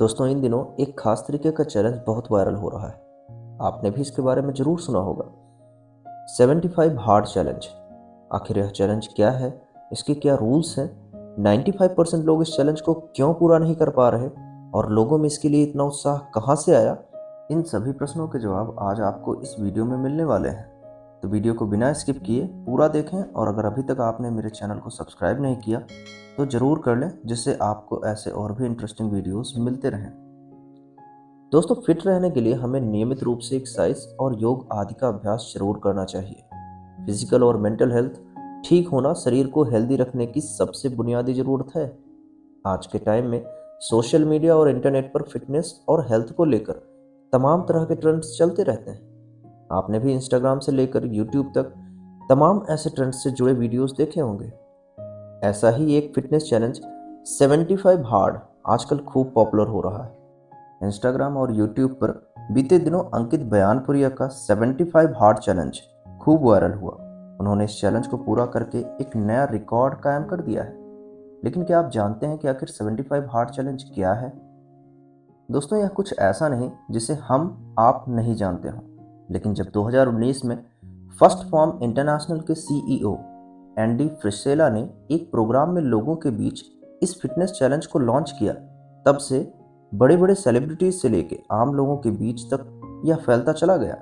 दोस्तों इन दिनों एक खास तरीके का चैलेंज बहुत वायरल हो रहा है। आपने भी इसके बारे में जरूर सुना होगा। 75 हार्ड चैलेंज। आखिर यह चैलेंज क्या है, इसके क्या रूल्स हैं, 95% लोग इस चैलेंज को क्यों पूरा नहीं कर पा रहे और लोगों में इसके लिए इतना उत्साह कहां से आया, इन सभी प्रश्नों के जवाब आज आपको इस वीडियो में मिलने वाले हैं। तो वीडियो को बिना स्किप किए पूरा देखें और अगर अभी तक आपने मेरे चैनल को सब्सक्राइब नहीं किया तो ज़रूर कर लें, जिससे आपको ऐसे और भी इंटरेस्टिंग वीडियोस मिलते रहें। दोस्तों फिट रहने के लिए हमें नियमित रूप से एक्सरसाइज और योग आदि का अभ्यास जरूर करना चाहिए। फिजिकल और मेंटल हेल्थ ठीक होना शरीर को हेल्दी रखने की सबसे बुनियादी ज़रूरत है। आज के टाइम में सोशल मीडिया और इंटरनेट पर फिटनेस और हेल्थ को लेकर तमाम तरह के ट्रेंड्स चलते रहते हैं। आपने भी इंस्टाग्राम से लेकर यूट्यूब तक तमाम ऐसे ट्रेंड्स से जुड़े वीडियोस देखे होंगे। ऐसा ही एक फिटनेस चैलेंज 75 हार्ड आजकल खूब पॉपुलर हो रहा है। इंस्टाग्राम और यूट्यूब पर बीते दिनों अंकित बयानपुरिया का 75 हार्ड चैलेंज खूब वायरल हुआ। उन्होंने इस चैलेंज को पूरा करके एक नया रिकॉर्ड कायम कर दिया है। लेकिन क्या आप जानते हैं कि आखिर 75 हार्ड चैलेंज क्या है? दोस्तों यह कुछ ऐसा नहीं जिसे हम आप नहीं जानते हों, लेकिन जब 2019 में फर्स्ट फॉर्म इंटरनेशनल के सीईओ एंडी फ्रिसेला ने एक प्रोग्राम में लोगों के बीच इस फिटनेस चैलेंज को लॉन्च किया, तब से बड़े बड़े सेलिब्रिटीज से लेकर आम लोगों के बीच तक यह फैलता चला गया।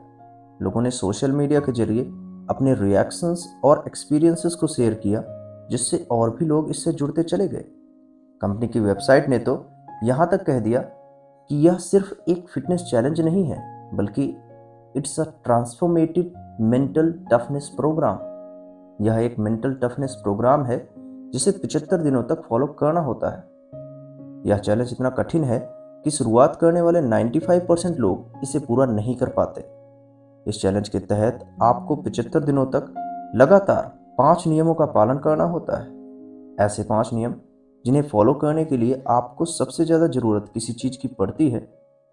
लोगों ने सोशल मीडिया के जरिए अपने रिएक्शंस और एक्सपीरियंसेस को शेयर किया, जिससे और भी लोग इससे जुड़ते चले गए। कंपनी की वेबसाइट ने तो यहाँ तक कह दिया कि यह सिर्फ एक फिटनेस चैलेंज नहीं है, बल्कि it's a transformative mental toughness program. यह एक मेंटल टफनेस प्रोग्राम है जिसे 75 दिनों तक फॉलो करना होता है। यह चैलेंज इतना कठिन है कि शुरुआत करने वाले 95% लोग इसे पूरा नहीं कर पाते। इस चैलेंज के तहत आपको 75 दिनों तक लगातार 5 नियमों का पालन करना होता है। ऐसे 5 नियम जिन्हें फॉलो करने के लिए आपको सबसे ज़्यादा ज़रूरत किसी चीज़ की पड़ती है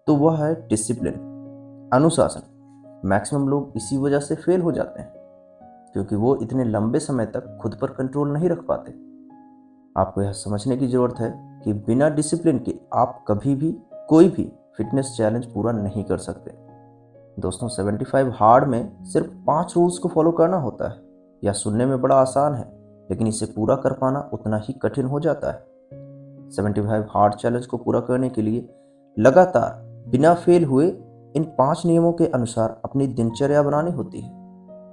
तो वह है डिसिप्लिन, अनुशासन। मैक्सिमम लोग इसी वजह से फेल हो जाते हैं क्योंकि वो इतने लंबे समय तक खुद पर कंट्रोल नहीं रख पाते। आपको यह समझने की ज़रूरत है कि बिना डिसिप्लिन के आप कभी भी कोई भी फिटनेस चैलेंज पूरा नहीं कर सकते। दोस्तों 75 हार्ड में सिर्फ 5 रूल्स को फॉलो करना होता है। यह सुनने में बड़ा आसान है, लेकिन इसे पूरा कर पाना उतना ही कठिन हो जाता है। 75 हार्ड चैलेंज को पूरा करने के लिए लगातार बिना फेल हुए इन 5 नियमों के अनुसार अपनी दिनचर्या बनानी होती है।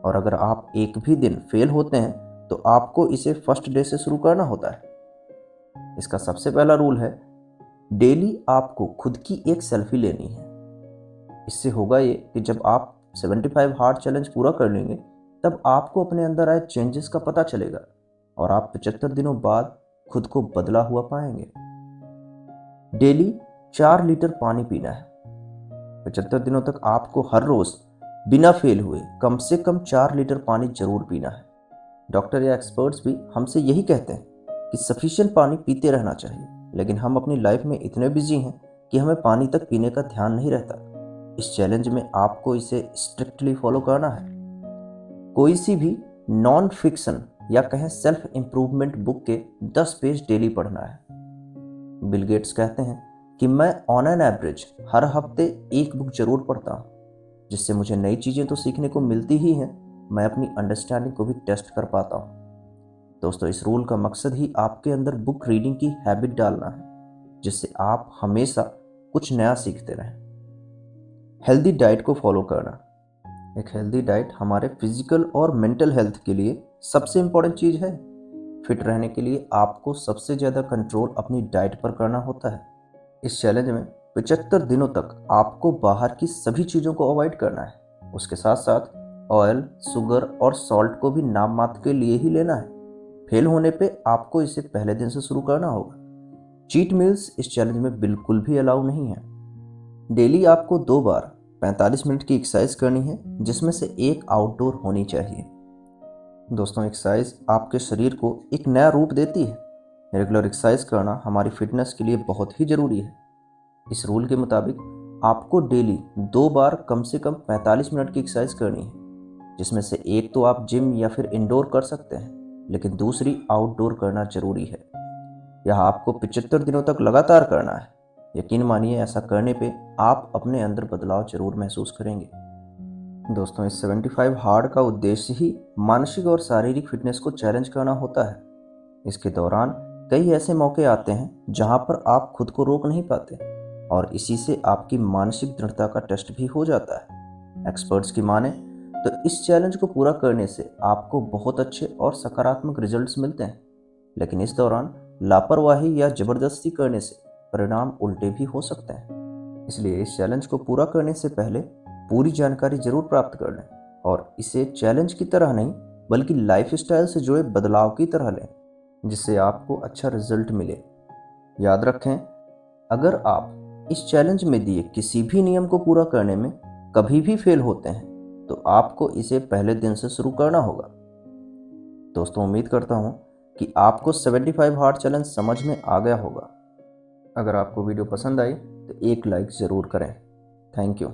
और अगर आप एक भी दिन फेल होते हैं तो आपको इसे फर्स्ट डे से शुरू करना होता है। इसका सबसे पहला रूल है, डेली आपको खुद की एक सेल्फी लेनी है। इससे होगा ये कि जब आप 75 हार्ड चैलेंज पूरा कर लेंगे तब आपको अपने अंदर आए चेंजेस का पता चलेगा और आप 75 दिनों बाद खुद को बदला हुआ पाएंगे। डेली 4 लीटर पानी पीना है। 75 दिनों तक आपको हर रोज बिना फेल हुए कम से कम 4 लीटर पानी जरूर पीना है। डॉक्टर या एक्सपर्ट्स भी हमसे यही कहते हैं कि सफिशिएंट पानी पीते रहना चाहिए, लेकिन हम अपनी लाइफ में इतने बिजी हैं कि हमें पानी तक पीने का ध्यान नहीं रहता। इस चैलेंज में आपको इसे स्ट्रिक्टली फॉलो करना है। कोई सी भी नॉन फिक्शन या कहें सेल्फ इम्प्रूवमेंट बुक के 10 पेज डेली पढ़ना है। बिल गेट्स कहते हैं कि मैं ऑन एन एवरेज हर हफ्ते एक बुक जरूर पढ़ता हूँ, जिससे मुझे नई चीज़ें तो सीखने को मिलती ही हैं, मैं अपनी अंडरस्टैंडिंग को भी टेस्ट कर पाता हूँ। दोस्तों इस रूल का मकसद ही आपके अंदर बुक रीडिंग की हैबिट डालना है, जिससे आप हमेशा कुछ नया सीखते रहें। हेल्दी डाइट को फॉलो करना। एक हेल्दी डाइट हमारे फिजिकल और मेंटल हेल्थ के लिए सबसे इम्पोर्टेंट चीज़ है। फिट रहने के लिए आपको सबसे ज़्यादा कंट्रोल अपनी डाइट पर करना होता है। इस चैलेंज में 75 दिनों तक आपको बाहर की सभी चीज़ों को अवॉइड करना है। उसके साथ साथ ऑयल, शुगर और सॉल्ट को भी नाम मात्र के लिए ही लेना है। फेल होने पे आपको इसे पहले दिन से शुरू करना होगा। चीट मील्स इस चैलेंज में बिल्कुल भी अलाउ नहीं है। डेली आपको 2 बार 45 मिनट की एक्सरसाइज करनी है, जिसमें से एक आउटडोर होनी चाहिए। दोस्तों एक्सरसाइज आपके शरीर को एक नया रूप देती है। रेगुलर एक्सरसाइज करना हमारी फिटनेस के लिए बहुत ही ज़रूरी है। इस रूल के मुताबिक आपको डेली 2 बार कम से कम 45 मिनट की एक्सरसाइज करनी है, जिसमें से एक तो आप जिम या फिर इंडोर कर सकते हैं, लेकिन दूसरी आउटडोर करना जरूरी है। यह आपको 75 दिनों तक लगातार करना है। यकीन मानिए ऐसा करने पे आप अपने अंदर बदलाव जरूर महसूस करेंगे। दोस्तों, इस 75 हार्ड का उद्देश्य ही मानसिक और शारीरिक फिटनेस को चैलेंज करना होता है। इसके दौरान कई ऐसे मौके आते हैं जहां पर आप खुद को रोक नहीं पाते और इसी से आपकी मानसिक दृढ़ता का टेस्ट भी हो जाता है। एक्सपर्ट्स की माने तो इस चैलेंज को पूरा करने से आपको बहुत अच्छे और सकारात्मक रिजल्ट्स मिलते हैं, लेकिन इस दौरान लापरवाही या जबरदस्ती करने से परिणाम उल्टे भी हो सकते हैं। इसलिए इस चैलेंज को पूरा करने से पहले पूरी जानकारी जरूर प्राप्त कर लें और इसे चैलेंज की तरह नहीं बल्कि लाइफस्टाइल से जुड़े बदलाव की तरह लें, जिससे आपको अच्छा रिजल्ट मिले। याद रखें, अगर आप इस चैलेंज में दिए किसी भी नियम को पूरा करने में कभी भी फेल होते हैं तो आपको इसे पहले दिन से शुरू करना होगा। दोस्तों, उम्मीद करता हूं कि आपको 75 हार्ड चैलेंज समझ में आ गया होगा। अगर आपको वीडियो पसंद आई तो एक लाइक ज़रूर करें। Thank you.